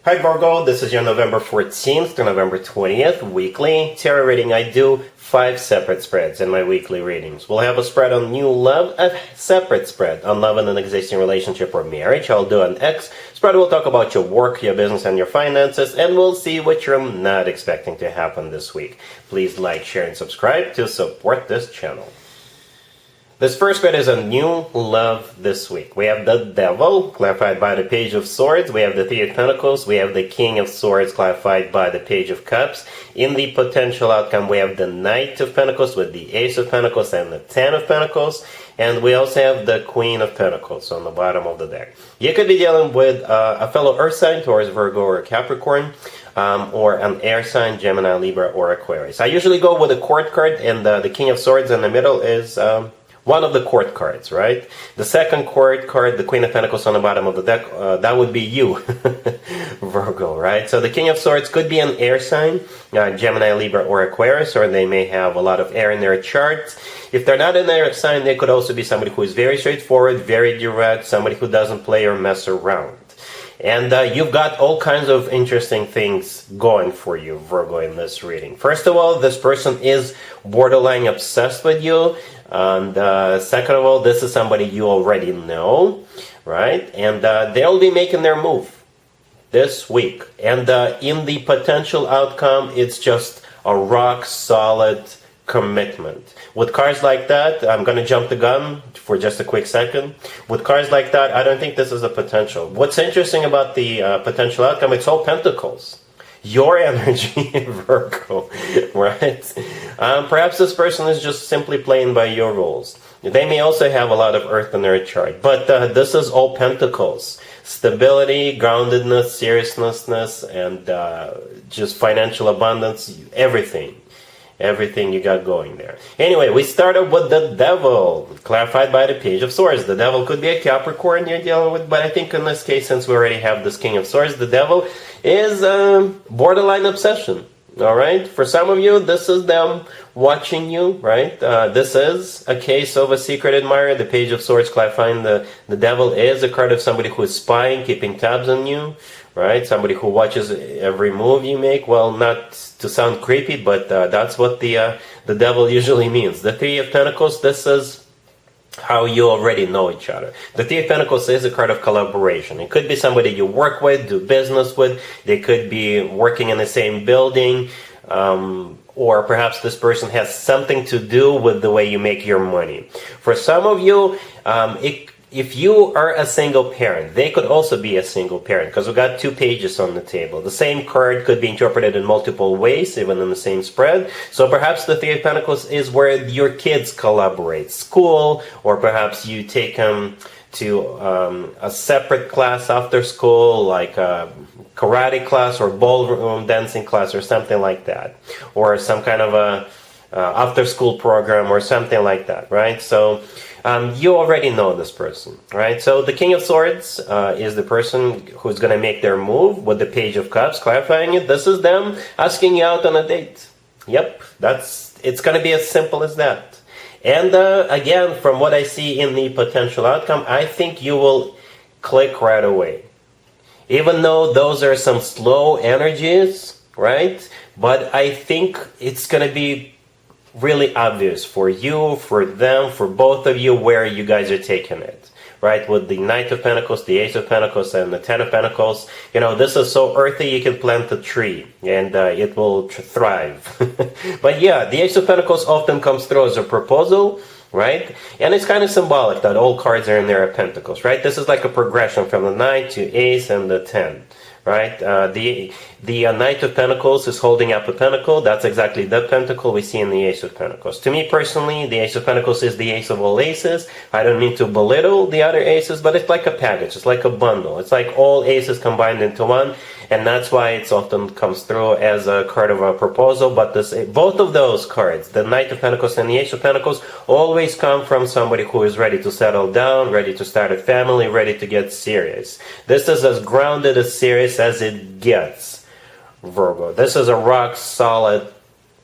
Hi Virgo, this is your November 14th to November 20th weekly tarot reading. I do 5 separate spreads in my weekly readings. We'll have a spread on new love, a separate spread on love in an existing relationship or marriage. I'll do an X spread. We'll talk about your work, your business, and your finances, and we'll see what you're not expecting to happen this week. Please like, share, and subscribe to support this channel. This first spread is a new love this week. We have the Devil, clarified by the Page of Swords. We have the Three of Pentacles. We have the King of Swords, clarified by the Page of Cups. In the potential outcome, we have the Knight of Pentacles with the Ace of Pentacles and the Ten of Pentacles. And we also have the Queen of Pentacles on the bottom of the deck. You could be dealing with a fellow Earth sign, Taurus, Virgo, or Capricorn. Or an air sign, Gemini, Libra, or Aquarius. I usually go with a Court card, and the King of Swords in the middle is one of the Court cards, right? The second Court card, the Queen of Pentacles on the bottom of the deck, that would be you, Virgo, right? So the King of Swords could be an air sign, Gemini, Libra, or Aquarius, or they may have a lot of air in their charts. If they're not an air sign, they could also be somebody who is very straightforward, very direct, somebody who doesn't play or mess around. And you've got all kinds of interesting things going for you, Virgo, in this reading. First of all, this person is borderline obsessed with you. And second of all, this is somebody you already know, right? And they'll be making their move this week. And in the potential outcome, it's just a rock-solid commitment. With cards like that, I'm going to jump the gun for just a quick second. With cards like that, I don't think this is a potential. What's interesting about the potential outcome, it's all pentacles. Your energy, Virgo, right? Perhaps this person is just simply playing by your rules. They may also have a lot of earth in their chart, but this is all pentacles. Stability, groundedness, seriousness, and just financial abundance, everything. Everything you got going there. Anyway, we started with the Devil, clarified by the Page of Swords. The Devil could be a Capricorn you're dealing with, but I think in this case, since we already have this King of Swords, the Devil is borderline obsession. All right? For some of you, this is them watching you, right? This is a case of a secret admirer. The Page of Swords clarifying the Devil is a card of somebody who is spying, keeping tabs on you, right? Somebody who watches every move you make. Well, not to sound creepy, but that's what the Devil usually means. The Three of Pentacles, this is how you already know each other. The Three of Pentacles is a card of collaboration. It could be somebody you work with, do business with. They could be working in the same building. Or perhaps this person has something to do with the way you make your money. For some of you, if you are a single parent, they could also be a single parent, because we've got 2 pages on the table. The same card could be interpreted in multiple ways, even in the same spread. So perhaps the Three of Pentacles is where your kids collaborate. School, or perhaps you take them to a separate class after school, like a karate class or ballroom dancing class or something like that. Or some kind of a after-school program or something like that, right? So you already know this person, right? So the King of Swords is the person who's going to make their move with the Page of Cups, clarifying it. This is them asking you out on a date. Yep, it's going to be as simple as that. And again, from what I see in the potential outcome, I think you will click right away. Even though those are some slow energies, right? But I think it's going to be really obvious for you, for them, for both of you, where you guys are taking it, right? With the Knight of Pentacles, the Ace of Pentacles, and the Ten of Pentacles, you know, this is so earthy you can plant a tree and it will thrive. But yeah, the Ace of Pentacles often comes through as a proposal, right? And it's kind of symbolic that all cards are in there at Pentacles, right? This is like a progression from the Knight to Ace and the Ten. Right? The Knight of Pentacles is holding up a pentacle. That's exactly the pentacle we see in the Ace of Pentacles. To me personally, the Ace of Pentacles is the ace of all aces. I don't mean to belittle the other aces, but it's like a package. It's like a bundle. It's like all aces combined into one. And that's why it often comes through as a card of a proposal. But both of those cards, the Knight of Pentacles and the Ace of Pentacles, always come from somebody who is ready to settle down, ready to start a family, ready to get serious. This is as grounded, as serious as it gets, Virgo. This is a rock solid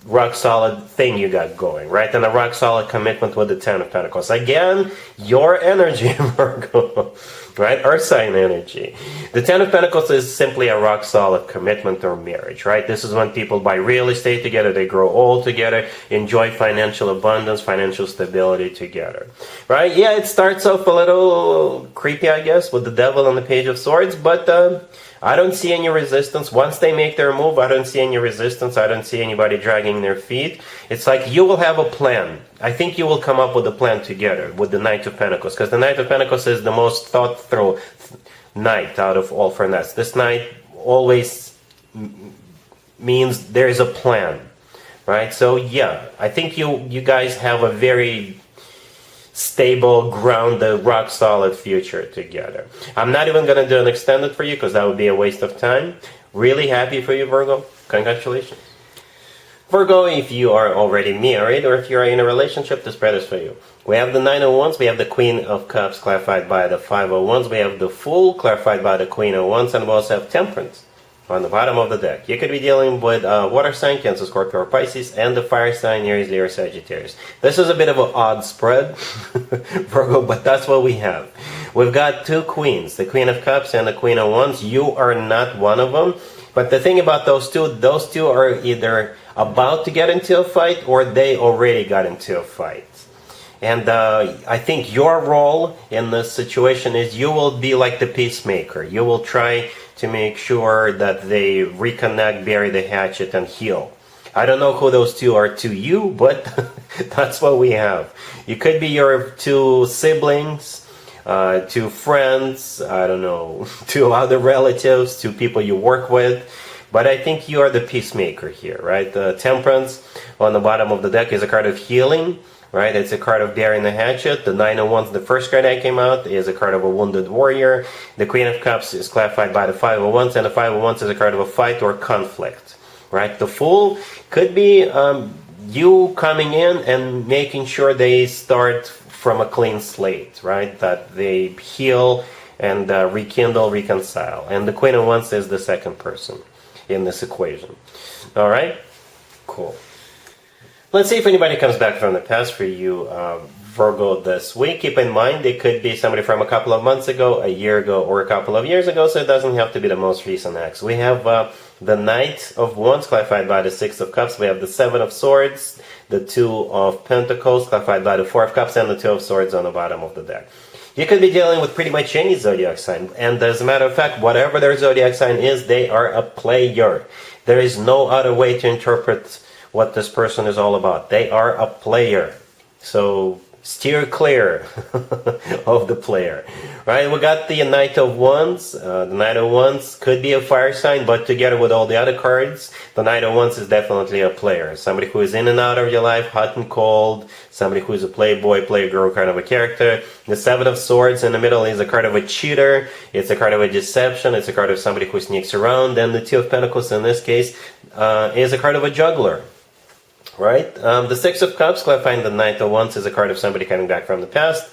thing you got going, right? And a rock solid commitment with the Ten of Pentacles. Again, your energy, Virgo. right? Earth sign energy. The Ten of Pentacles is simply a rock solid commitment or marriage, right? This is when people buy real estate together, they grow old together, enjoy financial abundance, financial stability together, right? Yeah, it starts off a little creepy, I guess, with the devil on the Page of Swords, but I don't see any resistance. Once they make their move, I don't see any resistance. I don't see anybody dragging their feet. It's like you will have a plan. I think you will come up with a plan together with the Knight of Pentacles, because the Knight of Pentacles is the most thought through knight out of all for knights. This knight always means there is a plan, right? So yeah, I think you guys have a very stable, grounded, rock solid future together. I'm not even going to do an extended for you because that would be a waste of time. Really happy for you, Virgo. Congratulations. Virgo, if you are already married or if you are in a relationship, this spread is for you. We have the Nine of Wands, we have the Queen of Cups clarified by the Five of Wands, we have the Fool clarified by the Queen of Wands, and we also have Temperance on the bottom of the deck. You could be dealing with water sign, Cancer, Scorpio, or Pisces, and the fire sign, Aries, Leo, Sagittarius. This is a bit of an odd spread, Virgo, but that's what we have. We've got two queens, the Queen of Cups and the Queen of Wands. You are not one of them. But the thing about those two are either about to get into a fight or they already got into a fight. And I think your role in this situation is you will be like the peacemaker. You will try to make sure that they reconnect, bury the hatchet, and heal. I don't know who those two are to you, but that's what we have. You could be your two siblings, two friends, I don't know, two other relatives, two people you work with. But I think you are the peacemaker here, right? The Temperance on the bottom of the deck is a card of healing, right? It's a card of burying the hatchet. The Nine of Wands, the first card that came out, is a card of a wounded warrior. The Queen of Cups is clarified by the Five of Wands, and the Five of Wands is a card of a fight or conflict, right? The Fool could be you coming in and making sure they start from a clean slate, right? That they heal and rekindle, reconcile. And the Queen of Wands is the second person in this equation. All right? Cool. Let's see if anybody comes back from the past for you, Virgo, this week. Keep in mind, it could be somebody from a couple of months ago, a year ago, or a couple of years ago, so it doesn't have to be the most recent ex. We have the Knight of Wands, clarified by the Six of Cups. We have the Seven of Swords, the Two of Pentacles, clarified by the Four of Cups, and the Two of Swords on the bottom of the deck. You could be dealing with pretty much any zodiac sign, and as a matter of fact, whatever their zodiac sign is, they are a player. There is no other way to interpret what this person is all about. They are a player. So steer clear of the player, right? We got the Knight of Wands. The Knight of Wands could be a fire sign, but together with all the other cards, the Knight of Wands is definitely a player. Somebody who is in and out of your life, hot and cold, somebody who is a playboy, playgirl kind of a character. The Seven of Swords in the middle is a card of a cheater. It's a card of a deception. It's a card of somebody who sneaks around. And the Two of Pentacles in this case is a card of a juggler. Right? The Six of Cups, clarifying the Knight of Wands, is a card of somebody coming back from the past.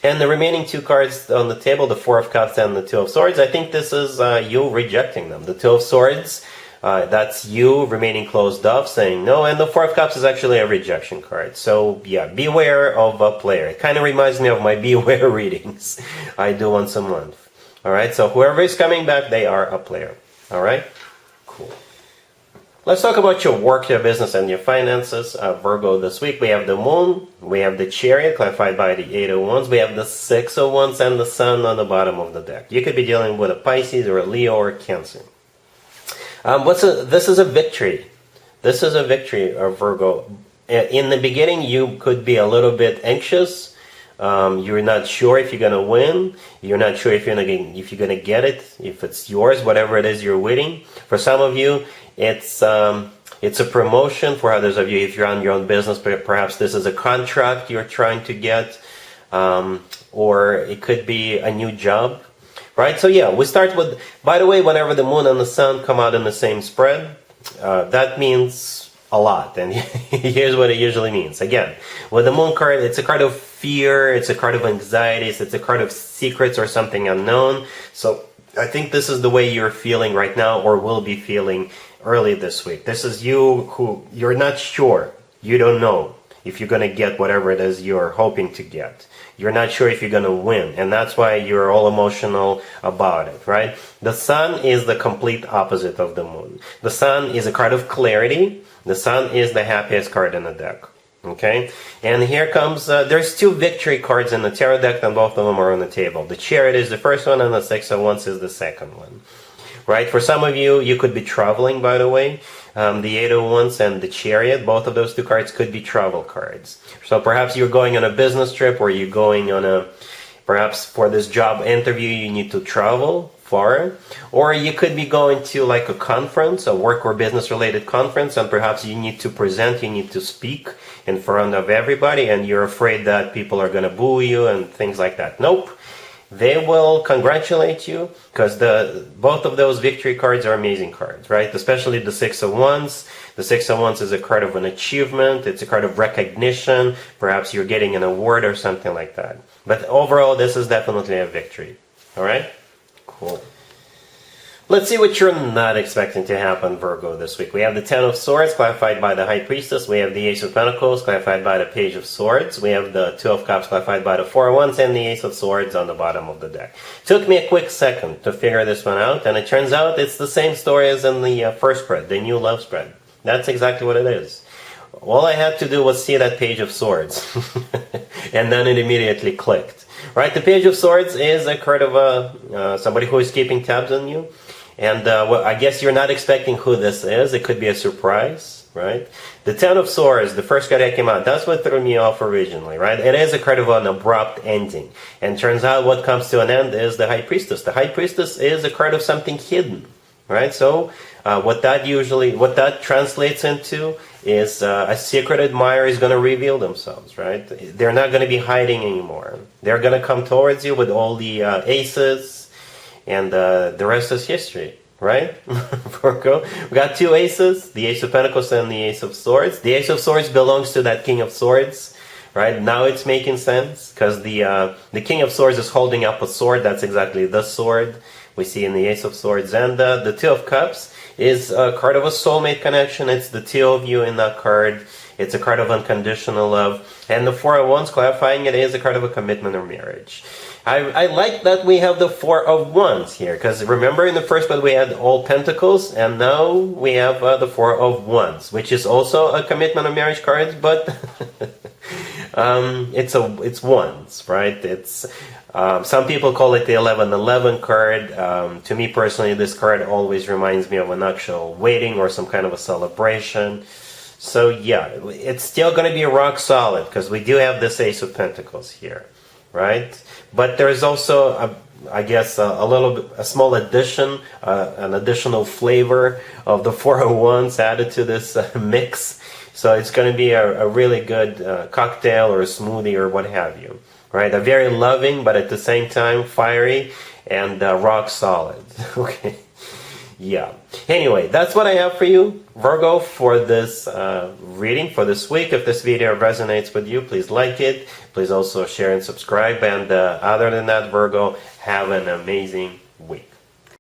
And the remaining two cards on the table, the Four of Cups and the Two of Swords, I think this is you rejecting them. The Two of Swords, that's you remaining closed off, saying no. And the Four of Cups is actually a rejection card. So, yeah, beware of a player. It kind of reminds me of my beware readings I do once a month. All right? So whoever is coming back, they are a player. All right? Cool. Let's talk about your work, your business, and your finances. Virgo, this week we have the Moon, we have the Chariot, clarified by the Eight of Wands, we have the Six of Wands, and the Sun on the bottom of the deck. You could be dealing with a Pisces or a Leo or a Cancer. This is a victory. This is a victory, Virgo. In the beginning, you could be a little bit anxious. You're not sure if you're going to win. You're not sure if you're going to get it, if it's yours, whatever it is you're winning. For some of you, it's a promotion. For others of you, if you're on your own business, perhaps this is a contract you're trying to get, or it could be a new job, right? So yeah, we start with, by the way, whenever the Moon and the Sun come out in the same spread, that means a lot. And here's what it usually means. Again, with the Moon card, it's a card of fear, it's a card of anxieties, it's a card of secrets or something unknown. So I think this is the way you're feeling right now, or will be feeling early this week. This is you who you're not sure. You don't know if you're going to get whatever it is you're hoping to get. You're not sure if you're going to win, and that's why you're all emotional about it, right? The sun is the complete opposite of the moon. The sun is a card of clarity. The sun is the happiest card in the deck. Okay, and here comes, there's two victory cards in the tarot deck, and both of them are on the table. The Chariot is the first one, and the Six of Wands is the second one. Right, for some of you, you could be traveling, by the way. The Eight of Wands and the Chariot, both of those two cards could be travel cards. So perhaps you're going on a business trip, or you're going on a, perhaps for this job interview, you need to travel far, or you could be going to like a conference, a work or business related conference, and perhaps you need to present, you need to speak in front of everybody, and you're afraid that people are going to boo you and things like that. Nope. They will congratulate you, because both of those victory cards are amazing cards, right? Especially the Six of Wands. The Six of Wands is a card of an achievement. It's a card of recognition. Perhaps you're getting an award or something like that. But overall, this is definitely a victory. All right? Cool. Let's see what you're not expecting to happen, Virgo, this week. We have the Ten of Swords, clarified by the High Priestess. We have the Ace of Pentacles, clarified by the Page of Swords. We have the Two of Cups, clarified by the Four of Wands, and the Ace of Swords on the bottom of the deck. Took me a quick second to figure this one out, and it turns out it's the same story as in the first spread, the new love spread. That's exactly what it is. All I had to do was see that Page of Swords, and then it immediately clicked. Right, the Page of Swords is a card of somebody who is keeping tabs on you. And well, I guess you're not expecting who this is. It could be a surprise, right? The Ten of Swords, the first card that came out, that's what threw me off originally, right? It is a card of an abrupt ending. And turns out what comes to an end is the High Priestess. The High Priestess is a card of something hidden, right? So what that translates into is a secret admirer is going to reveal themselves, right? They're not going to be hiding anymore. They're going to come towards you with all the aces, and the rest is history, right? Virgo, we got two aces, the Ace of Pentacles and the Ace of Swords. The Ace of Swords belongs to that King of Swords, right? Now it's making sense, because the King of Swords is holding up a sword. That's exactly the sword we see in the Ace of Swords. And the Two of Cups is a card of a soulmate connection. It's the two of you in that card. It's a card of unconditional love. And the Four of Wands, clarifying it, is a card of a commitment or marriage. I like that we have the Four of Wands here, because remember in the first one we had all Pentacles, and now we have the Four of Wands, which is also a commitment or marriage card, but it's Wands, right? It's some people call it the 1111 card. To me personally, this card always reminds me of an actual wedding or some kind of a celebration. So yeah, it's still going to be rock solid, because we do have this Ace of Pentacles here, right? But there is also, I guess, a small addition, an additional flavor of the Four of Wands added to this mix. So it's going to be a really good cocktail or a smoothie or what have you, right? A very loving, but at the same time fiery and rock solid. Okay. Yeah. Anyway, that's what I have for you, Virgo, for this reading for this week. If this video resonates with you, please like it. Please also share and subscribe. And other than that, Virgo, have an amazing week.